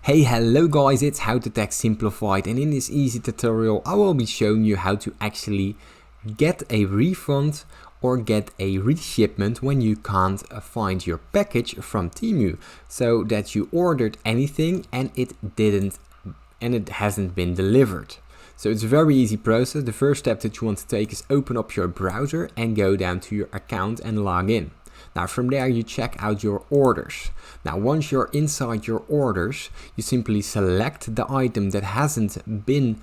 Hey, hello guys, it's How to Tech Simplified, and in this easy tutorial I will be showing you how to actually get a refund or get a reshipment when you can't find your package from TEMU. So that you ordered anything and it hasn't been delivered. So it's a very easy process. The first step that you want to take is open up your browser and go down to your account and log in. Now from there you check out your orders. Now once you're inside your orders, you simply select the item that hasn't been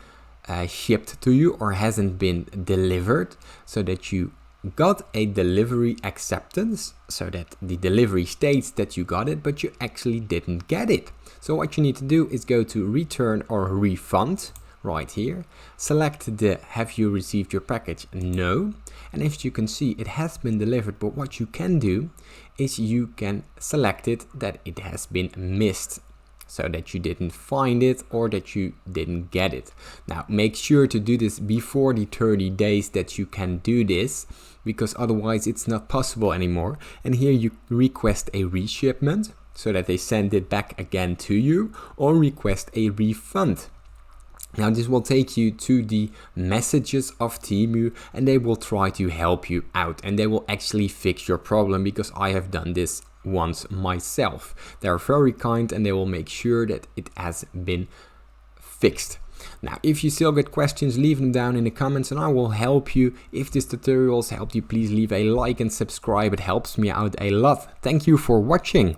shipped to you or hasn't been delivered, so that you got a delivery acceptance, so that the delivery states that you got it, but you actually didn't get it. So what you need to do is go to return or refund right here, select the have you received your package? No. And as you can see, it has been delivered, but what you can do is you can select it that it has been missed, so that you didn't find it or that you didn't get it. Now make sure to do this before the 30 days that you can do this, because otherwise it's not possible anymore. And here you request a reshipment so that they send it back again to you, or request a refund. Now this will take you to the messages of TEMU, and they will try to help you out, and they will actually fix your problem, because I have done this once myself. They are very kind and they will make sure that it has been fixed. Now if you still get questions, leave them down in the comments and I will help you. If this tutorial has helped you, please leave a like and subscribe. It helps me out a lot. Thank you for watching.